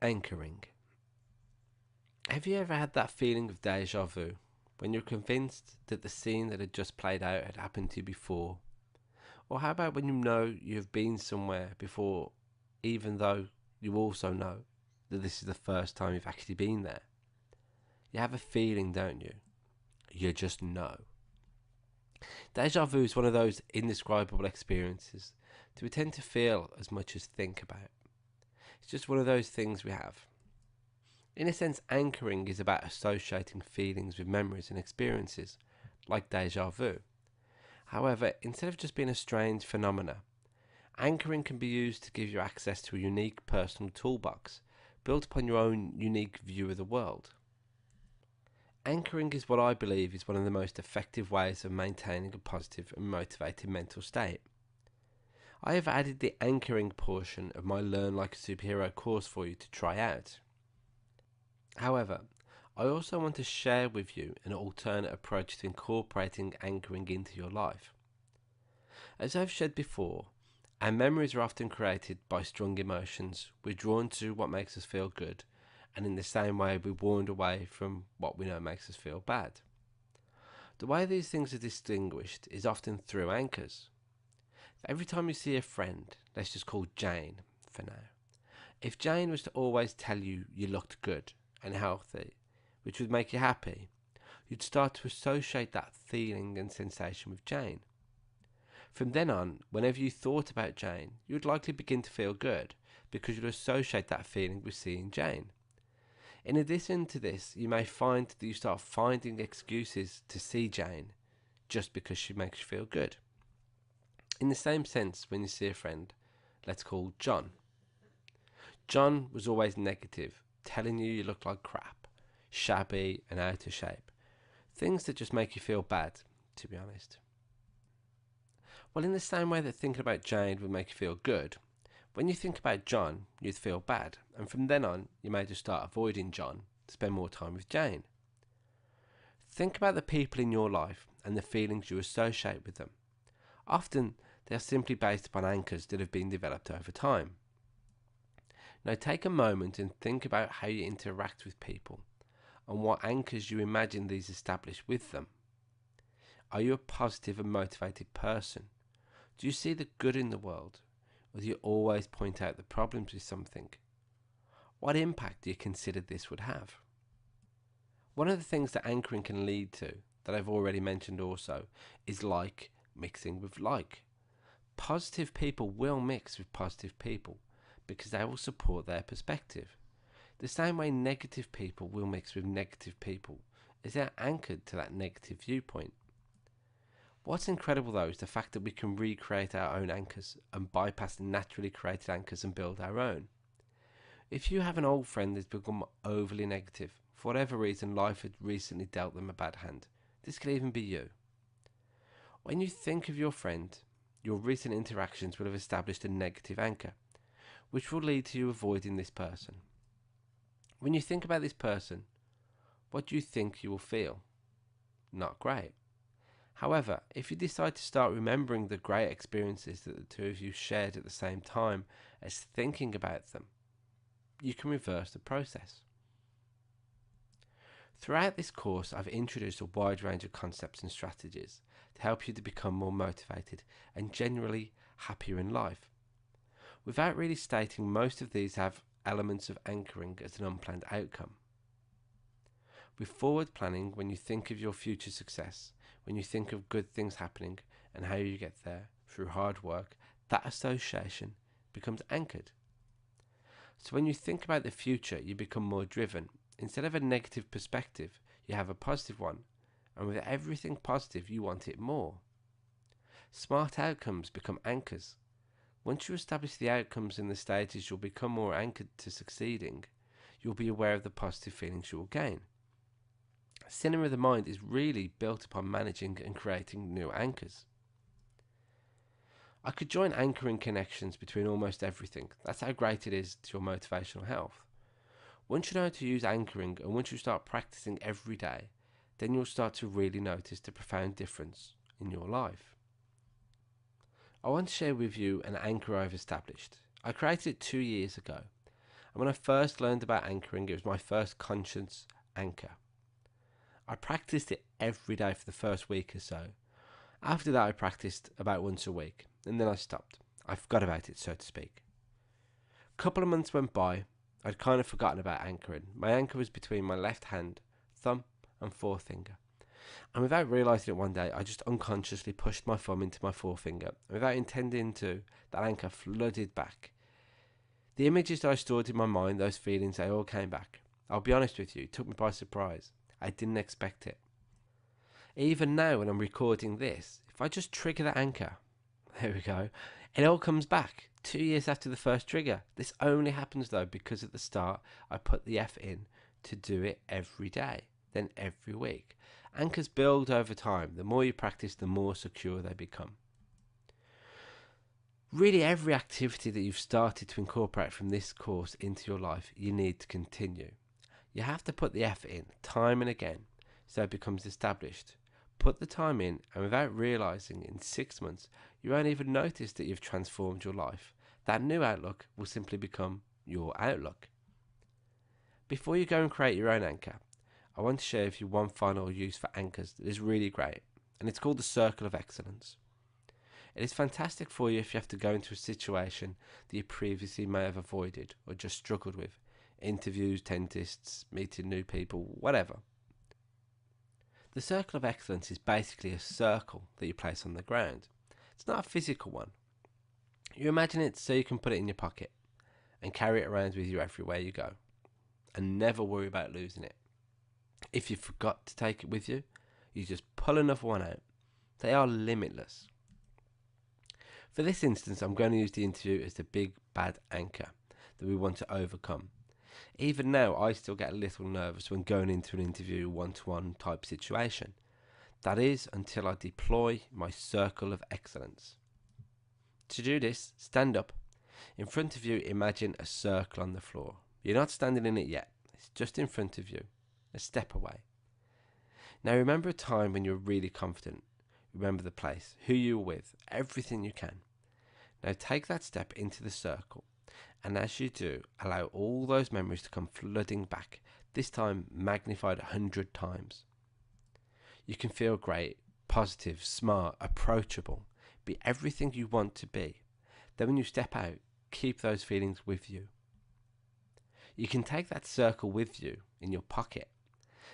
Anchoring. Have you ever had that feeling of deja vu when you're convinced that the scene that had just played out had happened to you before? Or how about when you know you have been somewhere before, even though you also know that this is the first time you've actually been there? You have a feeling, don't you? You just know. Deja vu is one of those indescribable experiences that we tend to feel as much as think about. It's just one of those things we have. In a sense, anchoring is about associating feelings with memories and experiences, like deja vu. However, instead of just being a strange phenomena, anchoring can be used to give you access to a unique personal toolbox built upon your own unique view of the world. Anchoring is what I believe is one of the most effective ways of maintaining a positive and motivated mental state. I have added the anchoring portion of my Learn Like a Superhero course for you to try out. However, I also want to share with you an alternate approach to incorporating anchoring into your life. As I've said before, our memories are often created by strong emotions. We're drawn to what makes us feel good, and in the same way we wander away from what we know makes us feel bad. The way these things are distinguished is often through anchors. Every time you see a friend, let's just call Jane for now, if Jane was to always tell you you looked good and healthy, which would make you happy, you'd start to associate that feeling and sensation with Jane. From then on, whenever you thought about Jane, you would likely begin to feel good because you'd associate that feeling with seeing Jane. In addition to this, you may find that you start finding excuses to see Jane just because she makes you feel good. In the same sense, when you see a friend, let's call John. John was always negative, telling you look like crap, shabby and out of shape. Things that just make you feel bad, to be honest. Well, in the same way that thinking about Jane would make you feel good, when you think about John, you'd feel bad, and from then on, you may just start avoiding John to spend more time with Jane. Think about the people in your life and the feelings you associate with them. Often, they are simply based upon anchors that have been developed over time. Now take a moment and think about how you interact with people and what anchors you imagine these establish with them. Are you a positive and motivated person? Do you see the good in the world? Or do you always point out the problems with something? What impact do you consider this would have? One of the things that anchoring can lead to, that I've already mentioned also, is like mixing with like. Positive people will mix with positive people because they will support their perspective. The same way negative people will mix with negative people as they're anchored to that negative viewpoint. What's incredible though is the fact that we can recreate our own anchors and bypass the naturally created anchors and build our own. If you have an old friend that's become overly negative, for whatever reason life had recently dealt them a bad hand, this could even be you. When you think of your friend, your recent interactions will have established a negative anchor, which will lead to you avoiding this person. When you think about this person, what do you think you will feel? Not great. However, if you decide to start remembering the great experiences that the two of you shared at the same time as thinking about them, you can reverse the process. Throughout this course, I've introduced a wide range of concepts and strategies to help you to become more motivated and generally happier in life. Without really stating, most of these have elements of anchoring as an unplanned outcome. With forward planning, when you think of your future success, when you think of good things happening and how you get there through hard work, that association becomes anchored. So when you think about the future, you become more driven. Instead of a negative perspective, you have a positive one, and with everything positive, you want it more. Smart outcomes become anchors. Once you establish the outcomes and the stages, you'll become more anchored to succeeding. You'll be aware of the positive feelings you will gain. Cinema of the mind is really built upon managing and creating new anchors. I could join anchoring connections between almost everything. That's how great it is to your motivational health. Once you know how to use anchoring and once you start practicing every day, then you'll start to really notice the profound difference in your life. I want to share with you an anchor I've established. I created it 2 years ago, And when I first learned about anchoring, it was my first conscious anchor. I practiced it every day for the first week or so. After that, I practiced about once a week, and then I stopped. I forgot about it, so to speak. A couple of months went by. I'd kind of forgotten about anchoring. My anchor was between my left hand, thumb, and forefinger. And without realising it one day, I just unconsciously pushed my thumb into my forefinger. And without intending to, that anchor flooded back. The images that I stored in my mind, those feelings, they all came back. I'll be honest with you, it took me by surprise. I didn't expect it. Even now, when I'm recording this, if I just trigger that anchor, there we go, it all comes back 2 years after the first trigger. This only happens though because at the start I put the F in to do it every day, then every week. Anchors build over time. The more you practice, the more secure they become. Really, every activity that you've started to incorporate from this course into your life, you need to continue. You have to put the F in time and again so it becomes established. Put the time in, and without realising, in 6 months, you won't even notice that you've transformed your life. That new outlook will simply become your outlook. Before you go and create your own anchor, I want to share with you one final use for anchors that is really great, and it's called the circle of excellence. It is fantastic for you if you have to go into a situation that you previously may have avoided or just struggled with. Interviews, dentists, meeting new people, whatever. The circle of excellence is basically a circle that you place on the ground. It's not a physical one. You imagine it so you can put it in your pocket and carry it around with you everywhere you go and never worry about losing it. If you forgot to take it with you, you just pull another one out. They are limitless. For this instance, I'm going to use the interview as the big bad anchor that we want to overcome. Even now, I still get a little nervous when going into an interview one-to-one type situation. That is until I deploy my circle of excellence. To do this, stand up. In front of you, imagine a circle on the floor. You're not standing in it yet. It's just in front of you, a step away. Now remember a time when you were really confident. Remember the place, who you were with, everything you can. Now take that step into the circle, and as you do, allow all those memories to come flooding back, this time magnified 100 times. You can feel great, positive, smart, approachable, be everything you want to be. Then when you step out, keep those feelings with you. You can take that circle with you in your pocket,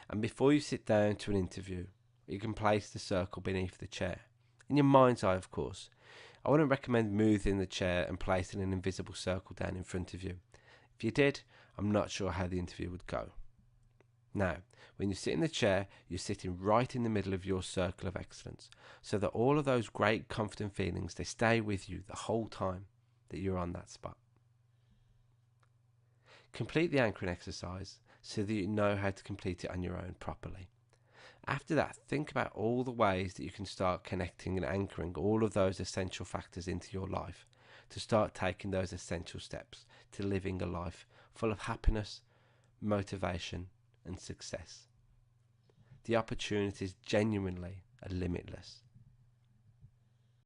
and before you sit down to an interview, you can place the circle beneath the chair. In your mind's eye, of course. I wouldn't recommend moving the chair and placing an invisible circle down in front of you. If you did, I'm not sure how the interview would go. Now, when you sit in the chair, you're sitting right in the middle of your circle of excellence, so that all of those great, confident feelings, they stay with you the whole time that you're on that spot. Complete the anchoring exercise so that you know how to complete it on your own properly. After that, think about all the ways that you can start connecting and anchoring all of those essential factors into your life to start taking those essential steps to living a life full of happiness, motivation, and success. The opportunities genuinely are limitless.